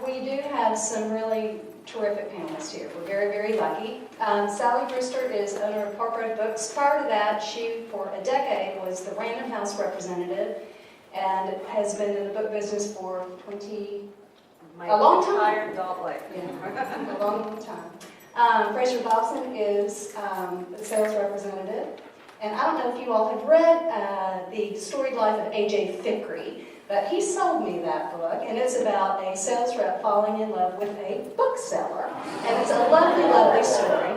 We do have some really terrific panelists here. We're very, very lucky. Sally Brewster is owner of Park Road Books. Prior to that, she, for a decade, was the Random House representative and has been in the book business for a long time. Entire adult life. Yeah, a long time. Frazer Dobson is the sales representative. And I don't know if you all have read The Storied Life of A.J. Thickery, but he sold me that book, and it's about a sales rep falling in love with a bookseller. And it's a lovely, lovely story.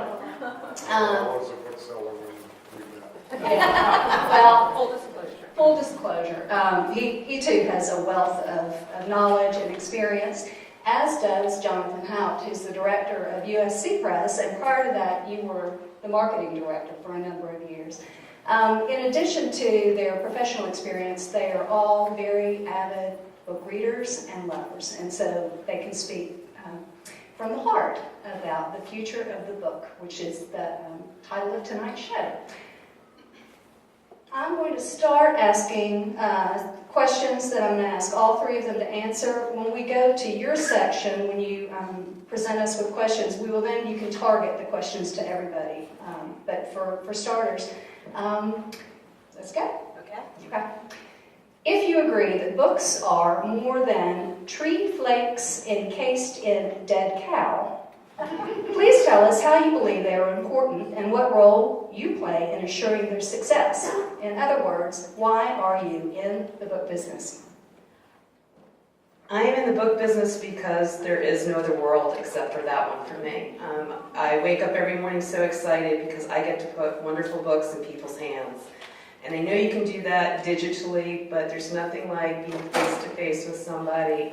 I was a bookseller when we met. Yeah, well, Full disclosure. full disclosure, he too has a wealth of knowledge and experience, as does Jonathan Haupt, who's the director of USC Press, and prior to that, you were the marketing director for a number of years. In addition to their professional experience, they are all very avid book readers and lovers, and so they can speak from the heart about the future of the book, which is the title of tonight's show. I'm going to start asking questions that I'm going to ask all three of them to answer. When we go to your section, when you present us with questions, you can target the questions to everybody. But for starters, let's go. Okay. If you agree that books are more than tree flakes encased in dead cow, please tell us how you believe they are important and what role you play in assuring their success. In other words, why are you in the book business? I am in the book business because there is no other world except for that one for me. I wake up every morning so excited because I get to put wonderful books in people's hands. And I know you can do that digitally, but there's nothing like being face-to-face with somebody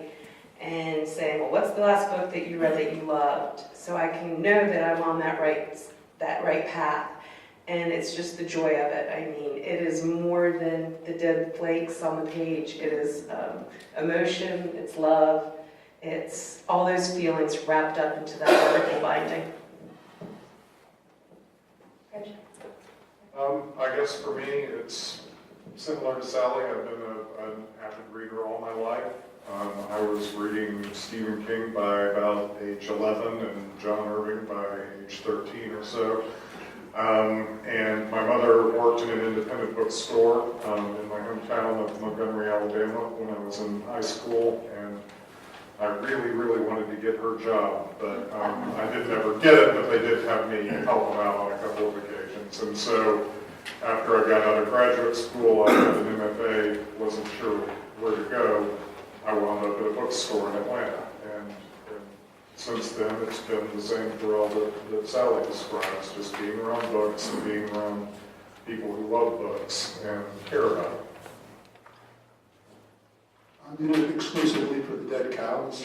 and saying, well, what's the last book that you read that you loved? So I can know that I'm on that right path. And it's just the joy of it. I mean, it is more than the dead flakes on the page. It is emotion, it's love, it's all those feelings wrapped up into that wonderful binding. I guess for me, it's similar to Sally. I've been an avid reader all my life. I was reading Stephen King by about age 11 and John Irving by age 13 or so. And my mother worked in an independent bookstore in my hometown of Montgomery, Alabama when I was in high school, and I really, really wanted to get her job, but I didn't ever get it, but they did have me help them out on a couple of occasions. And so after I got out of graduate school, I had an MFA, wasn't sure where to go. I wound up at a bookstore in Atlanta, and since then it's been the same for all that Sally describes, just being around books and being around people who love books and care about them. I'm in it exclusively for the dead cows.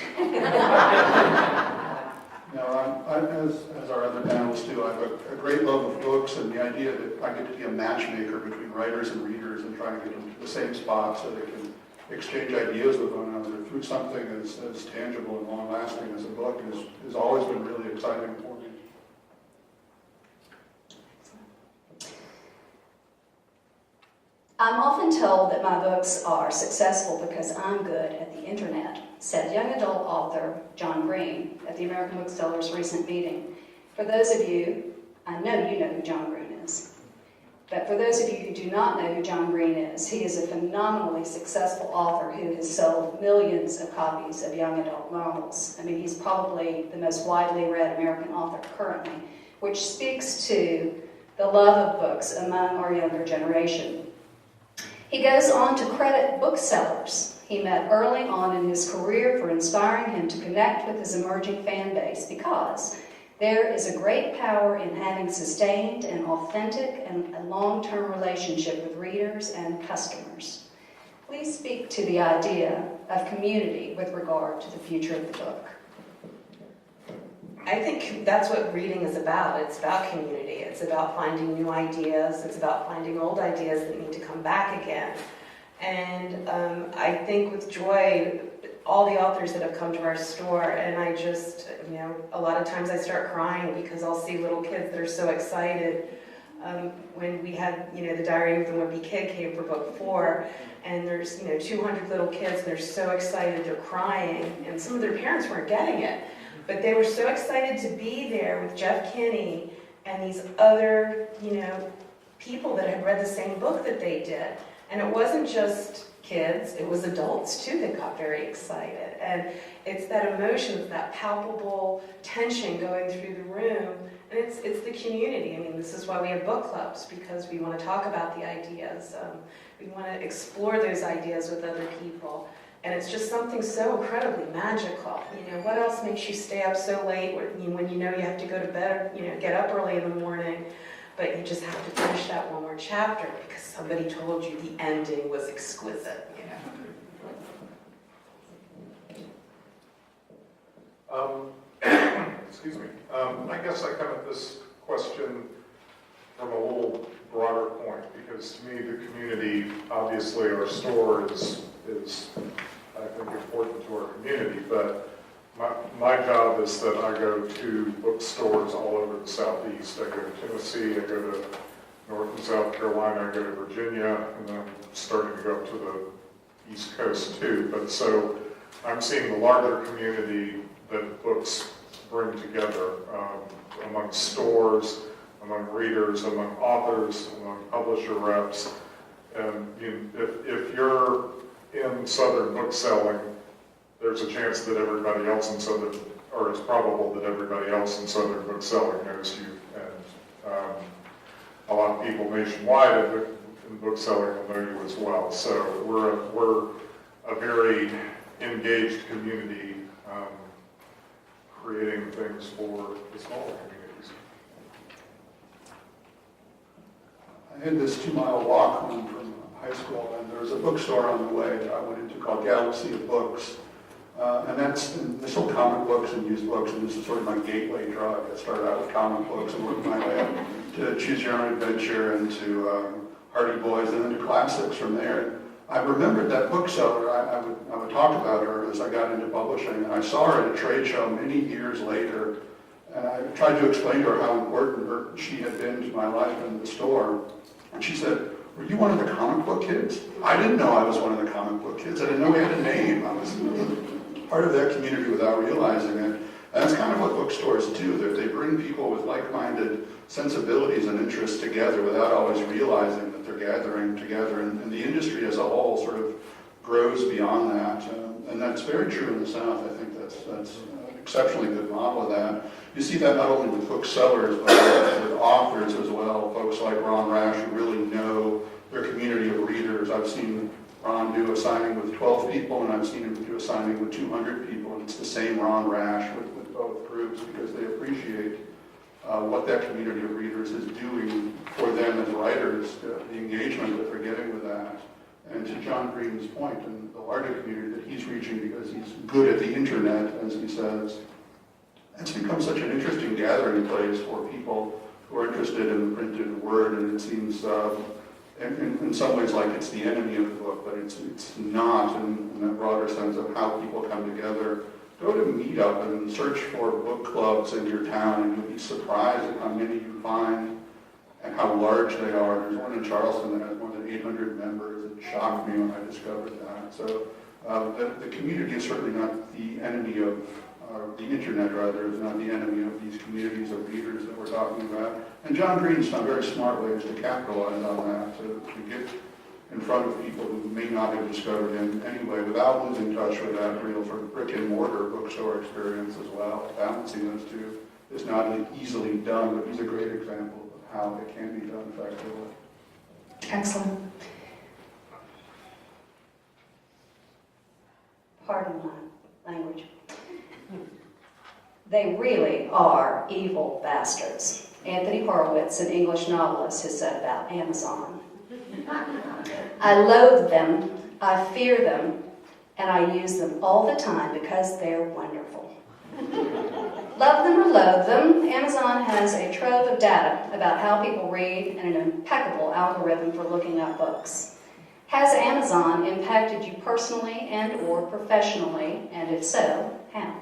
As our other panelists do, I have a great love of books and the idea that I get to be a matchmaker between writers and readers and trying to get them to the same spot so they can exchange ideas with one another through something as tangible and long-lasting as a book has always been really exciting for me. I'm often told that my books are successful because I'm good at the internet, said young adult author John Green at the American Booksellers' recent meeting. For those of you, I know you know who John Green is, but for those of you who do not know who John Green is, he is a phenomenally successful author who has sold millions of copies of young adult novels. I mean, he's probably the most widely read American author currently, which speaks to the love of books among our younger generation. He goes on to credit booksellers he met early on in his career for inspiring him to connect with his emerging fan base because there is a great power in having sustained and authentic and a long-term relationship with readers and customers. Please speak to the idea of community with regard to the future of the book. I think that's what reading is about. It's about community. It's about finding new ideas. It's about finding old ideas that need to come back again. And I think with joy, all the authors that have come to our store, and I just, a lot of times I start crying because I'll see little kids that are so excited when we had, the Diary of the Wimpy Kid came for book 4, and there's, 200 little kids, and they're so excited, they're crying, and some of their parents weren't getting it. But they were so excited to be there with Jeff Kinney and these other, people that had read the same book that they did. And it wasn't just kids, it was adults too that got very excited. And it's that emotion, it's that palpable tension going through the room. And it's the community. I mean, this is why we have book clubs, because we want to talk about the ideas. We want to explore those ideas with other people. And it's just something so incredibly magical. What else makes you stay up so late when you have to go to bed, get up early in the morning, but you just have to finish that one more chapter because somebody told you the ending was exquisite, Excuse me. I guess I come at this question from a little broader point, because to me the community, obviously our store is I think important to our community, but my job is that I go to bookstores all over the Southeast. I go to Tennessee, I go to North and South Carolina, I go to Virginia, and then I'm starting to go up to the East Coast too. But so I'm seeing the larger community that books bring together among stores, among readers, among authors, among publisher reps. And if you're in Southern bookselling, there's a chance that everybody else in Southern, or it's probable that everybody else in Southern bookselling knows you. And a lot of people nationwide in bookselling will know you as well. So we're a very engaged community, creating things for the smaller communities. I had this 2-mile walk home from high school, and there was a bookstore on the way that I went into called Galaxy of Books. And they sold comic books and used books, and this is sort of my gateway drug. I started out with comic books and worked my way up to Choose Your Own Adventure and to Hardy Boys, and then to classics from there. I remembered that bookseller. I would talk about her as I got into publishing, and I saw her at a trade show many years later, and I tried to explain to her how important she had been to my life in the store. And she said, "Were you one of the comic book kids?" I didn't know I was one of the comic book kids. I didn't know we had a name. I was part of that community without realizing it. And that's kind of what bookstores do. They bring people with like-minded sensibilities and interests together without always realizing that they're gathering together. And the industry as a whole sort of grows beyond that. And that's very true in the South. I think that's an exceptionally good model of that. You see that not only with booksellers, but with authors as well. Folks like Ron Rash who really know their community of readers. I've seen Ron do a signing with 12 people, and I've seen him do a signing with 200 people, and it's the same Ron Rash with both groups, because they appreciate what that community of readers is doing for them as writers, the engagement that they're getting with that. And to John Green's point, and the larger community that he's reaching because he's good at the internet, as he says, it's become such an interesting gathering place for people who are interested in the printed word, and it seems in some ways like it's the enemy of the book, but it's not in that broader sense of how people come together. Go to Meetup and search for book clubs in your town, and you'll be surprised at how many you find and how large they are. There's one in Charleston that has more than 800 members. It shocked me when I discovered that. So the community is certainly not the enemy of, the internet rather, is not the enemy of these communities of readers that we're talking about. And John Green's found very smart ways to capitalize on that, to get in front of people who may not have discovered him anyway, without losing touch with that real sort of brick and mortar bookstore experience as well. Balancing those two is not easily done, but he's a great example of how it can be done effectively. Excellent. Pardon my language. They really are evil bastards. Anthony Horowitz, an English novelist, has said about Amazon. I loathe them, I fear them, and I use them all the time because they're wonderful. Love them or loathe them, Amazon has a trove of data about how people read and an impeccable algorithm for looking up books. Has Amazon impacted you personally and or professionally, and if so, how?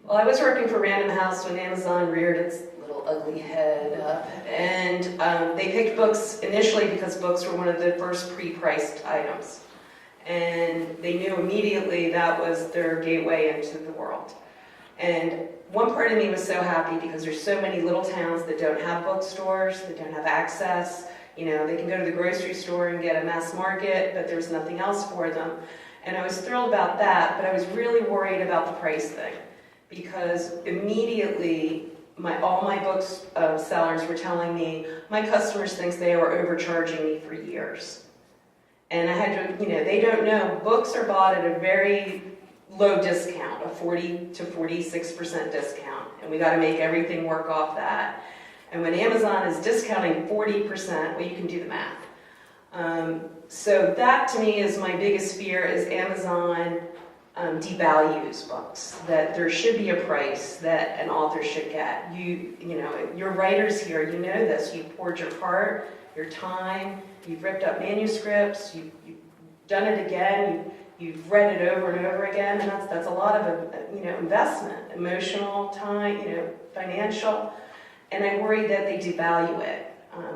Well, I was working for Random House when Amazon reared its little ugly head up. And they picked books initially because books were one of the first pre-priced items. And they knew immediately that was their gateway into the world. And one part of me was so happy because there's so many little towns that don't have bookstores, that don't have access. You know, they can go to the grocery store and get a mass market, but there's nothing else for them. And I was thrilled about that, but I was really worried about the price thing because immediately all my books sellers were telling me, my customers think they were overcharging me for years. And I had to, they don't know, books are bought at a very low discount, a 40 to 46% discount, and we got to make everything work off that. And when Amazon is discounting 40%, well, you can do the math. So that to me is my biggest fear is Amazon devalues books, that there should be a price that an author should get. Your writers here, you know this, you've poured your heart, your time, you've ripped up manuscripts, you've done it again, you've read it over and over again, and that's a lot of investment, emotional, time, financial, and I worry that they devalue it.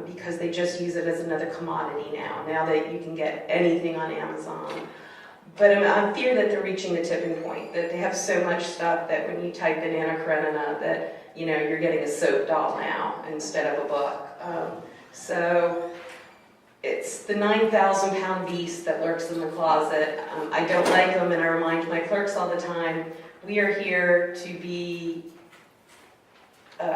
Because they just use it as another commodity now that you can get anything on Amazon. But I fear that they're reaching the tipping point, that they have so much stuff that when you type in Anna Karenina that, you're getting a soap doll now instead of a book. So it's the 9,000-pound beast that lurks in the closet. I don't like them, and I remind my clerks all the time, we are here to be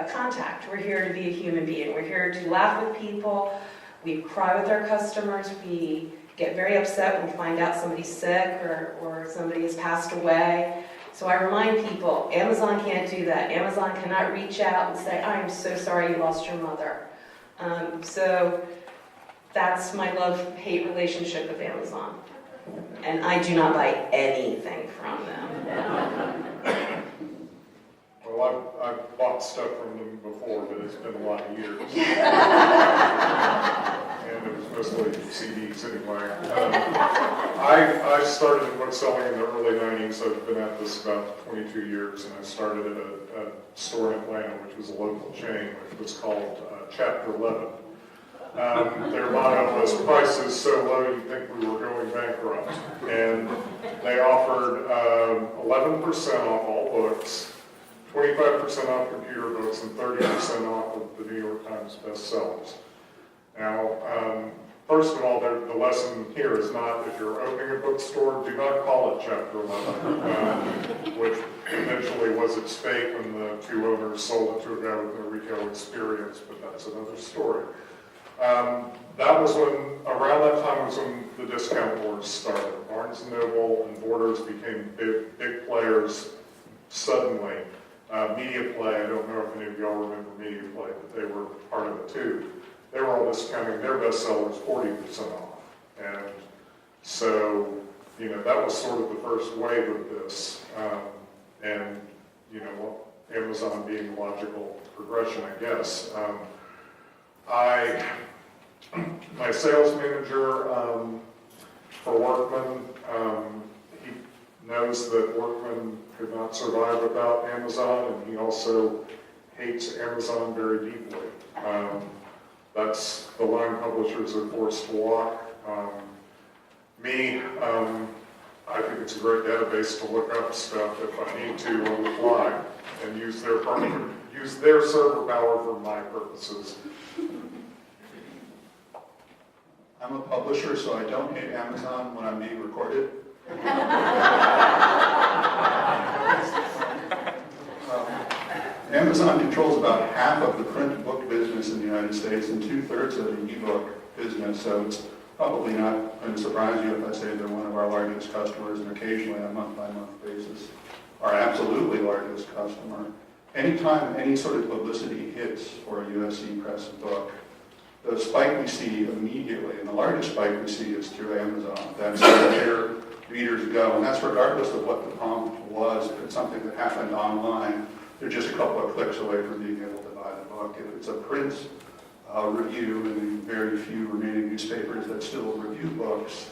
contact. We're here to be a human being. We're here to laugh with people. We cry with our customers. We get very upset when we find out somebody's sick or somebody has passed away. So I remind people, Amazon can't do that. Amazon cannot reach out and say, I am so sorry you lost your mother. So that's my love-hate relationship with Amazon. And I do not buy anything from them. Well, I've bought stuff from them before, but it's been a lot of years. And it was mostly CDs anyway. I started in bookselling in the early 90s. I've been at this about 22 years, and I started at a store in Atlanta, which was a local chain, which was called Chapter 11. Their motto was, prices so low you'd think we were going bankrupt. And they offered 11% off all books, 25% off computer books, and 30% off of the New York Times bestsellers. Now, first of all, the lesson here is not, if you're opening a bookstore, do not call it Chapter 11, which eventually was its fate when the two owners sold it to a guy with no retail experience, but that's another story. That was around that time was when the discount wars started. Barnes & Noble and Borders became big players suddenly. Media Play, I don't know if any of y'all remember Media Play, but they were part of it too. They were all discounting their bestsellers 40% off. And so, that was sort of the first wave of this. And, Amazon being the logical progression, I guess. My sales manager for Workman, he knows that Workman could not survive without Amazon, and he also hates Amazon very deeply. That's the line publishers are forced to walk. I think it's a great database to look up stuff if I need to on the fly and use their server power for my purposes. I'm a publisher, so I don't hate Amazon when I'm being recorded. Amazon controls about half of the print book business in the United States and 2/3 of the ebook business, so it's probably not going to surprise you if I say they're one of our largest customers, and occasionally on a month-by-month basis, our absolutely largest customer. Anytime any sort of publicity hits for a USC Press book, the spike we see immediately, and the largest spike we see is through Amazon. That's where their readers go, and that's regardless of what the prompt was. If it's something that happened online, they're just a couple of clicks away from being able to buy the book. If it's a print review in the very few remaining newspapers that still review books,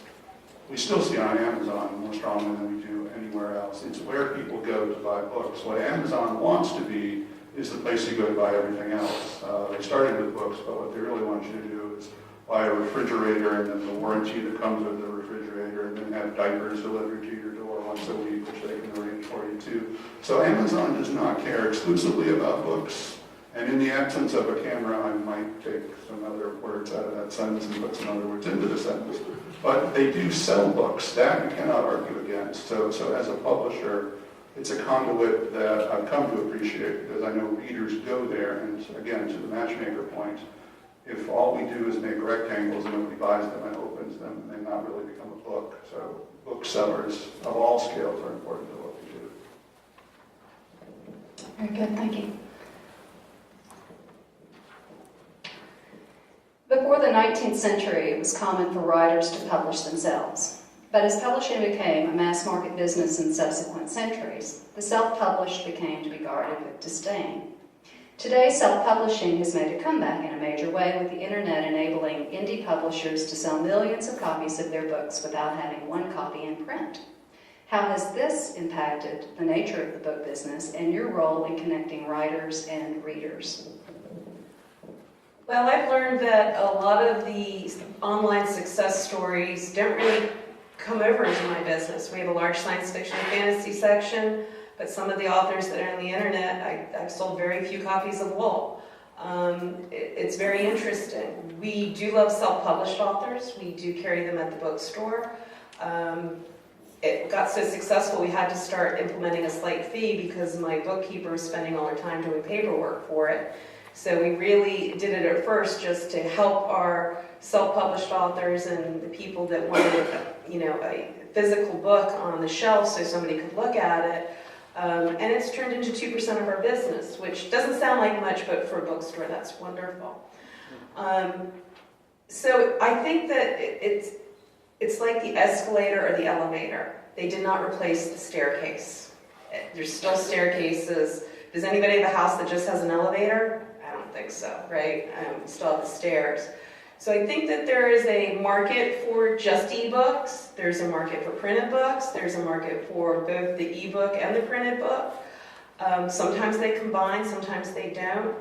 we still see on Amazon more strongly than we do anywhere else. It's where people go to buy books. What Amazon wants to be is the place you go to buy everything else. They started with books, but what they really want you to do is buy a refrigerator and then the warranty that comes with the refrigerator, and then have diapers delivered to your door once a week, which they can arrange for you too. So Amazon does not care exclusively about books. And in the absence of a camera, I might take some other words out of that sentence and put some other words into the sentence. But they do sell books. That you cannot argue against. So as a publisher, it's a conduit that I've come to appreciate because I know readers go there. And again, to the matchmaker point, if all we do is make rectangles and nobody buys them and opens them, they not really become a book. So booksellers of all scales are important to what we do. Very good, thank you. Before the 19th century, it was common for writers to publish themselves. But as publishing became a mass-market business in subsequent centuries, the self-published became to be regarded with disdain. Today, self-publishing has made a comeback in a major way, with the internet enabling indie publishers to sell millions of copies of their books without having one copy in print. How has this impacted the nature of the book business and your role in connecting writers and readers? Well, I've learned that a lot of the online success stories don't really come over into my business. We have a large science fiction and fantasy section, but some of the authors that are on the internet, I've sold very few copies of Wool. It's very interesting. We do love self-published authors. We do carry them at the bookstore. It got so successful we had to start implementing a slight fee because my bookkeeper was spending all her time doing paperwork for it. So we really did it at first just to help our self-published authors and the people that wanted, a physical book on the shelf so somebody could look at it. And it's turned into 2% of our business, which doesn't sound like much, but for a bookstore, that's wonderful. So I think that it's like the escalator or the elevator. They did not replace the staircase. There's still staircases. Does anybody have a house that just has an elevator? I don't think so, right? Still have the stairs. So I think that there is a market for just ebooks. There's a market for printed books. There's a market for both the ebook and the printed book. Sometimes they combine, sometimes they don't.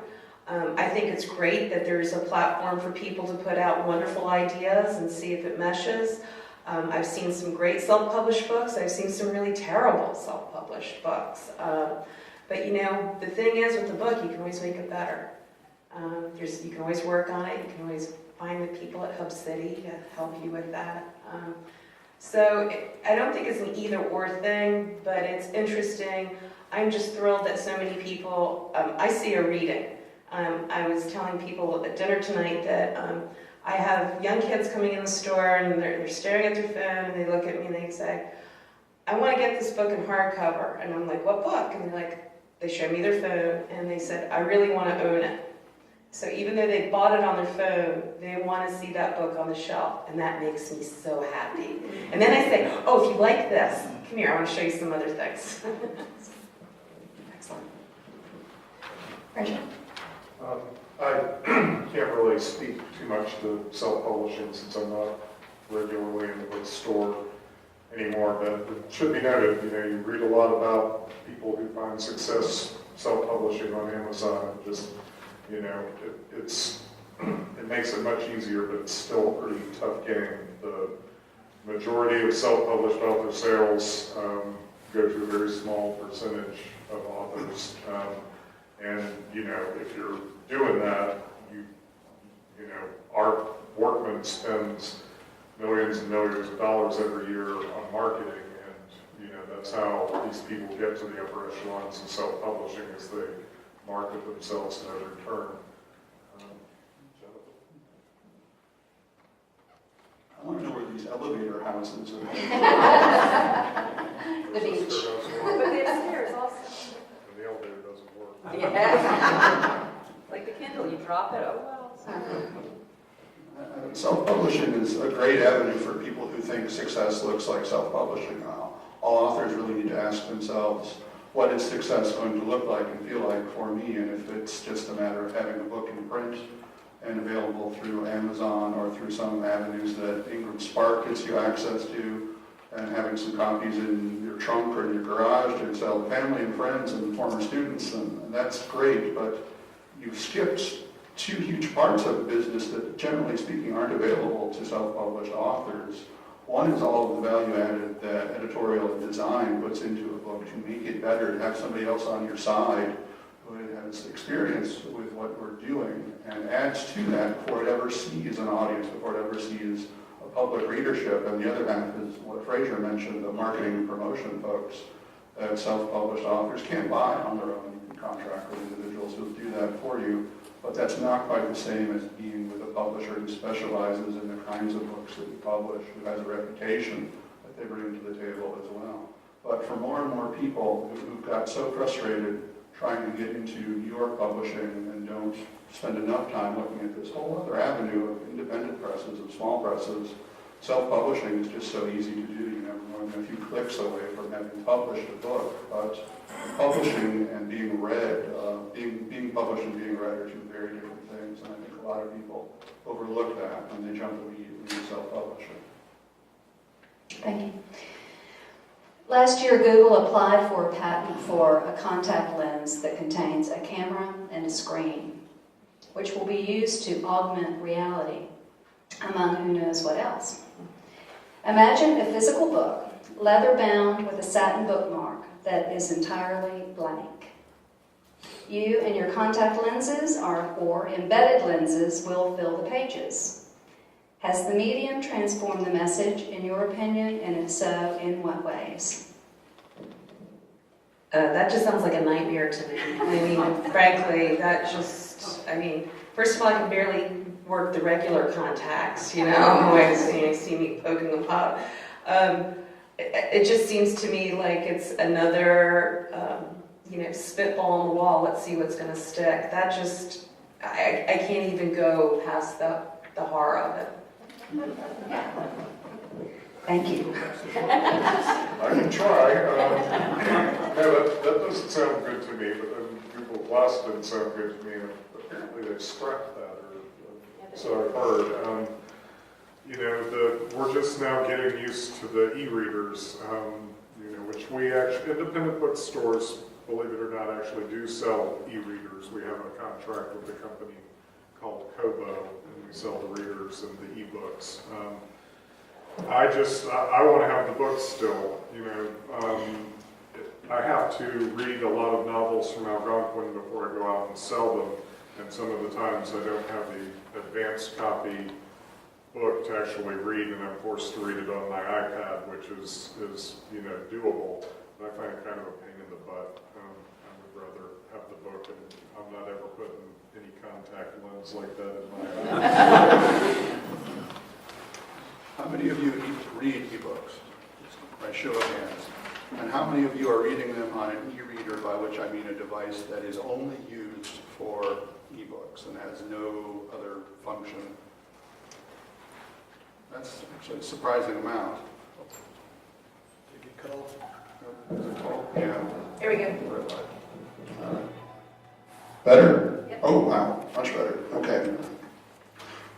I think it's great that there's a platform for people to put out wonderful ideas and see if it meshes. I've seen some great self-published books. I've seen some really terrible self-published books. But the thing is with the book, you can always make it better. You can always work on it. You can always find the people at Hub City to help you with that. I don't think it's an either-or thing, but it's interesting. I'm just thrilled that so many people, I see a reading. I was telling people at dinner tonight that I have young kids coming in the store and they're staring at their phone and they look at me and they say, I want to get this book in hardcover. And I'm like, what book? And they show me their phone and they said, I really want to own it. So even though they bought it on their phone, they want to see that book on the shelf, and that makes me so happy. And then I say, oh, if you like this, come here, I want to show you some other things. Excellent. Frazer? I can't really speak too much to self-publishing since I'm not regularly in the bookstore anymore, but it should be noted, you read a lot about people who find success self-publishing on Amazon. It makes it much easier, but it's still a pretty tough game. The majority of self-published author sales go to a very small percentage of authors. If you're doing that, our workman spends millions and millions of dollars every year on marketing, and that's how these people get to the upper echelons of self-publishing, is they market themselves in every turn. I want to know where these elevator houses are. The beach. But the upstairs also. And the elevator doesn't work. Yeah. Like the Kindle, you drop it, oh well. Self-publishing is a great avenue for people who think success looks like self-publishing. All authors really need to ask themselves, what is success going to look like and feel like for me? And if it's just a matter of having a book in print and available through Amazon or through some avenues that Ingram Spark gets you access to, and having some copies in your your trunk or in your garage to sell to family and friends and former students, and that's great, but you've skipped two huge parts of the business that, generally speaking, aren't available to self-published authors. One is all of the value added that editorial and design puts into a book to make it better, to have somebody else on your side who has experience with what we're doing and adds to that before it ever sees an audience, before it ever sees a public readership. And the other half is what Frazer mentioned, the marketing and promotion folks that self-published authors can't buy on their own. You can contract with individuals who do that for you, but that's not quite the same as being with a publisher who specializes in the kinds of books that you publish, who has a reputation that they bring to the table as well. But for more and more people who've got so frustrated trying to get into your publishing and don't spend enough time looking at this whole other avenue of independent presses, of small presses, self-publishing is just so easy to do. You know, we're only a few clicks away from having published a book, but publishing and being read, being published and being read are two very different things, and I think a lot of people overlook that when they jump immediately to self-publishing. Thank you. Last year, Google applied for a patent for a contact lens that contains a camera and a screen, which will be used to augment reality, among who knows what else. Imagine a physical book, leather-bound with a satin bookmark that is entirely blank. You and your contact lenses or embedded lenses will fill the pages. Has the medium transformed the message, in your opinion, and if so, in what ways? That just sounds like a nightmare to me. I mean, frankly, that just, I mean, first of all, I can barely work the regular contacts, you know, you see me poking them up. It just seems to me like it's another, spitball on the wall, let's see what's going to stick. That just, I can't even go past the horror of it. Thank you. I can try. That doesn't sound good to me, but then Google Glass didn't sound good to me. Apparently they struck that, or so I've heard. We're just now getting used to the e-readers, which we actually, independent bookstores, believe it or not, actually do sell e-readers. We have a contract with a company called Kobo, and we sell the readers and the e-books. I want to have the books still, I have to read a lot of novels from Algonquin before I go out and sell them, and some of the times I don't have the advanced copy book to actually read, and I'm forced to read it on my iPad, which is doable, but I find it kind of a pain in the butt. I would rather have the book, and I'm not ever putting any contact lens like that in my eye. How many of you read ebooks? By show of hands. And how many of you are reading them on an e-reader, by which I mean a device that is only used for ebooks and has no other function? That's actually a surprising amount. Did it cut off? Yeah. Here we go. Better? Yep. Oh, wow. Much better. Okay.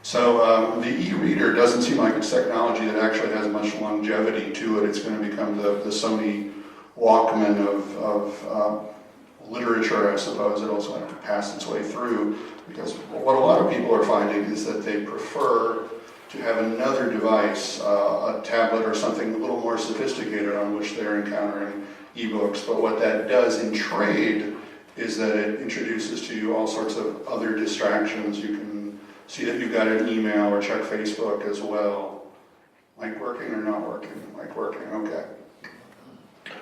So the e-reader doesn't seem like it's technology that actually has much longevity to it. It's going to become the Sony Walkman of literature, I suppose. It'll sort of pass its way through, because what a lot of people are finding is that they prefer to have another device, a tablet or something a little more sophisticated on which they're encountering ebooks. But what that does in trade is that it introduces to you all sorts of other distractions. You can see that you've got an email or check Facebook as well. Like working or not working? Like working, okay.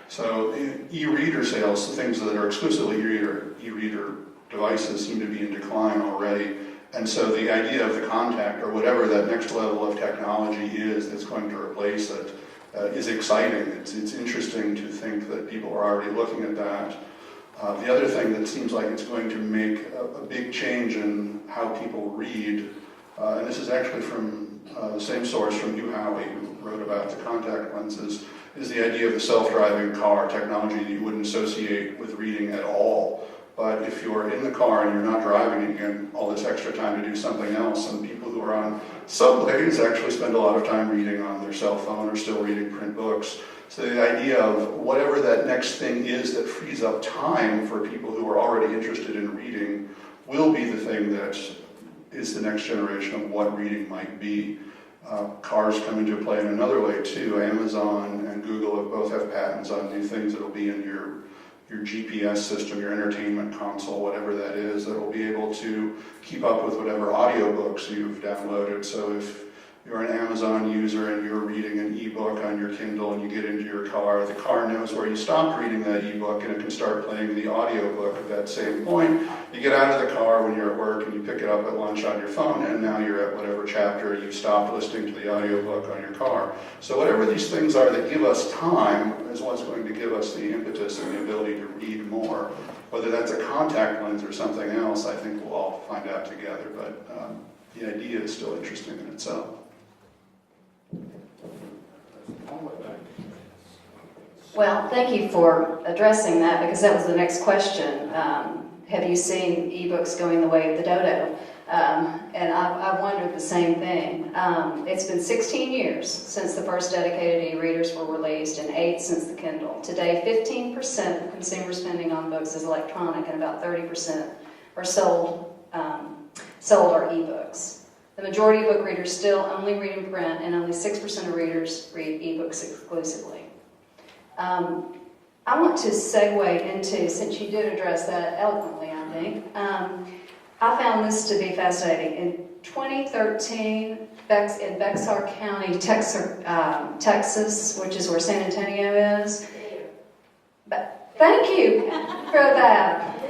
So e-reader sales, the things that are exclusively e-reader devices, seem to be in decline already. And so the idea of the contact, or whatever that next level of technology is that's going to replace it, is exciting. It's interesting to think that people are already looking at that. The other thing that seems like it's going to make a big change in how people read, and this is actually from the same source from Hugh Howey, who wrote about the contact lenses, is the idea of the self-driving car, technology that you wouldn't associate with reading at all. But if you're in the car and you're not driving, you get all this extra time to do something else. And people who are on subways actually spend a lot of time reading on their cell phone or still reading print books. So the idea of whatever that next thing is that frees up time for people who are already interested in reading will be the thing that is the next generation of what reading might be. Cars come into play in another way too. Amazon and Google both have patents on new things that will be in your GPS system, your entertainment console, whatever that is, that will be able to keep up with whatever audiobooks you've downloaded. So if you're an Amazon user and you're reading an ebook on your Kindle and you get into your car, the car knows where you stopped reading that ebook and it can start playing the audiobook at that same point. You get out of the car when you're at work and you pick it up at lunch on your phone, and now you're at whatever chapter you stopped listening to the audiobook on your car. So whatever these things are that give us time is what's going to give us the impetus and the ability to read more. Whether that's a contact lens or something else, I think we'll all find out together, but the idea is still interesting in itself. Well, thank you for addressing that, because that was the next question. Have you seen ebooks going the way of the dodo? And I wondered the same thing. It's been 16 years since the first dedicated e-readers were released and 8 since the Kindle. Today, 15% of consumer spending on books is electronic, and about 30% are sold are ebooks. The majority of book readers still only read in print, and only 6% of readers read ebooks exclusively. I want to segue into, since you did address that eloquently, I think, I found this to be fascinating. In 2013, in Bexar County, Texas, which is where San Antonio is. But thank you for that.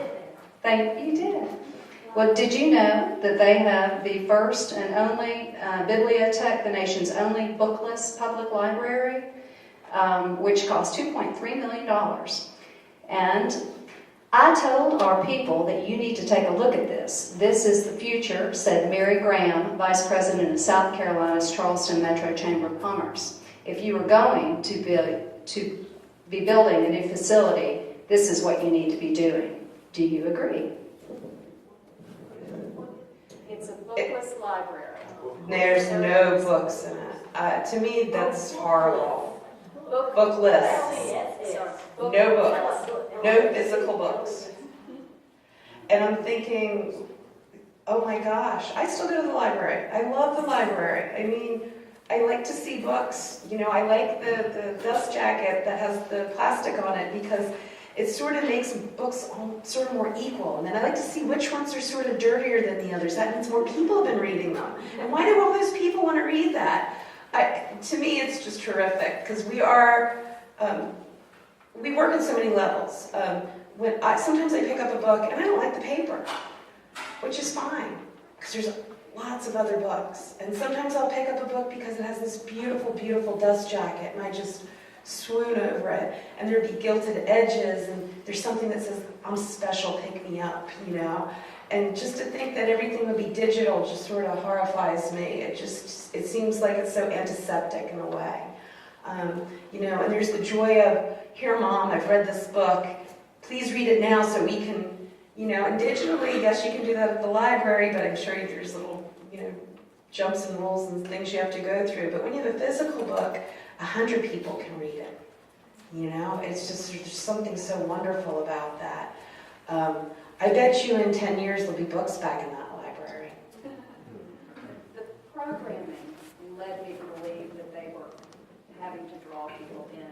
You did. Well, did you know that they have the first and only bibliothèque, the nation's only bookless public library, which cost $2.3 million. And I told our people that you need to take a look at this. This is the future, said Mary Graham, Vice President of South Carolina's Charleston Metro Chamber of Commerce. If you are going to be building a new facility, this is what you need to be doing. Do you agree? It's a bookless library. There's no books in it. To me, that's horrible. Bookless. No books. No physical books. And I'm thinking, oh my gosh, I still go to the library. I love the library. I mean, I like to see books. You know, I like the dust jacket that has the plastic on it, because it sort of makes books sort of more equal. And then I like to see which ones are sort of dirtier than the others. That means more people have been reading them. And why do all those people want to read that? To me, it's just terrific, because we work on so many levels. Sometimes I pick up a book and I don't like the paper, which is fine, because there's lots of other books. And sometimes I'll pick up a book because it has this beautiful, beautiful dust jacket, and I just swoon over it. And there'd be gilded edges, and there's something that says, I'm special, pick me up, you know. And just to think that everything would be digital just sort of horrifies me. It seems like it's so antiseptic in a way. You know, and there's the joy of, here, Mom, I've read this book. Please read it now so we can, you know, and digitally, yes, you can do that at the library, but I'm sure there's little, you know, jumps and rules and things you have to go through. But when you have a physical book, 100 people can read it. You know, it's just, there's something so wonderful about that. I bet you in 10 years there'll be books back in that library. The programming led me to believe that they were having to draw people in,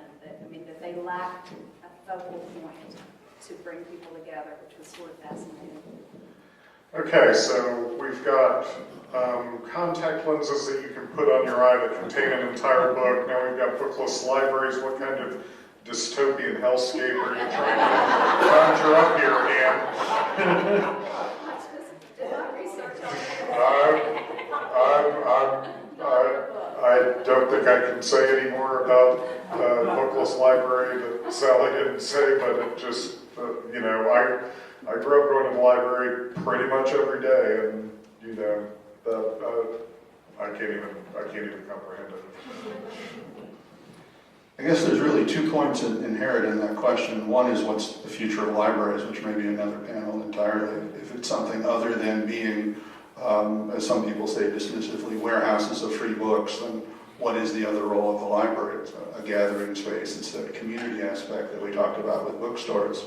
that they lacked a focal point to bring people together, which was sort of fascinating. Okay, so we've got contact lenses that you can put on your eye that contain an entire book. Now we've got bookless libraries. What kind of dystopian hellscape are you trying to conjure up here, Anne? Did my research I don't think I can say any more about bookless library that Sally didn't say, but it just, you know, I grew up going to the library pretty much every day, and you know, I can't even comprehend it. I guess there's really 2 points inherent in that question. One is, what's the future of libraries, which may be another panel entirely. If it's something other than being, as some people say dismissively, warehouses of free books, then what is the other role of the library? It's a gathering space. It's that community aspect that we talked about with bookstores.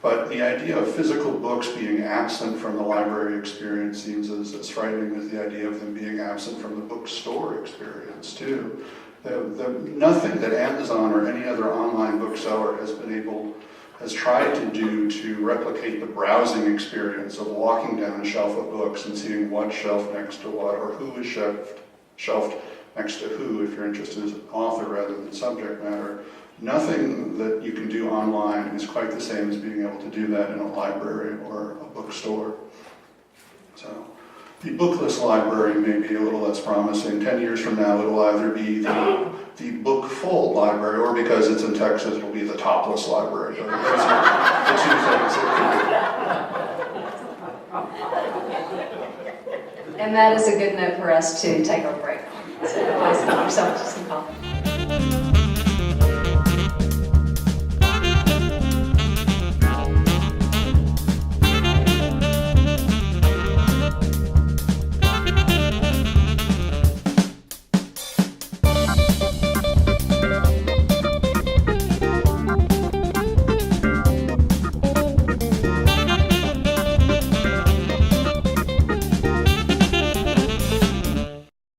But the idea of physical books being absent from the library experience seems as frightening as the idea of them being absent from the bookstore experience too. Nothing that Amazon or any other online bookseller has tried to do to replicate the browsing experience of walking down a shelf of books and seeing what shelf next to what, or who is shelved next to who, if you're interested as an author rather than subject matter. Nothing that you can do online is quite the same as being able to do that in a library or a bookstore. So the bookless library may be a little less promising. 10 years from now, it'll either be the book-full library, or because it's in Texas, it'll be the topless library. Those are the two things that And that is a good note for us to take our break. So, please help yourself to some coffee.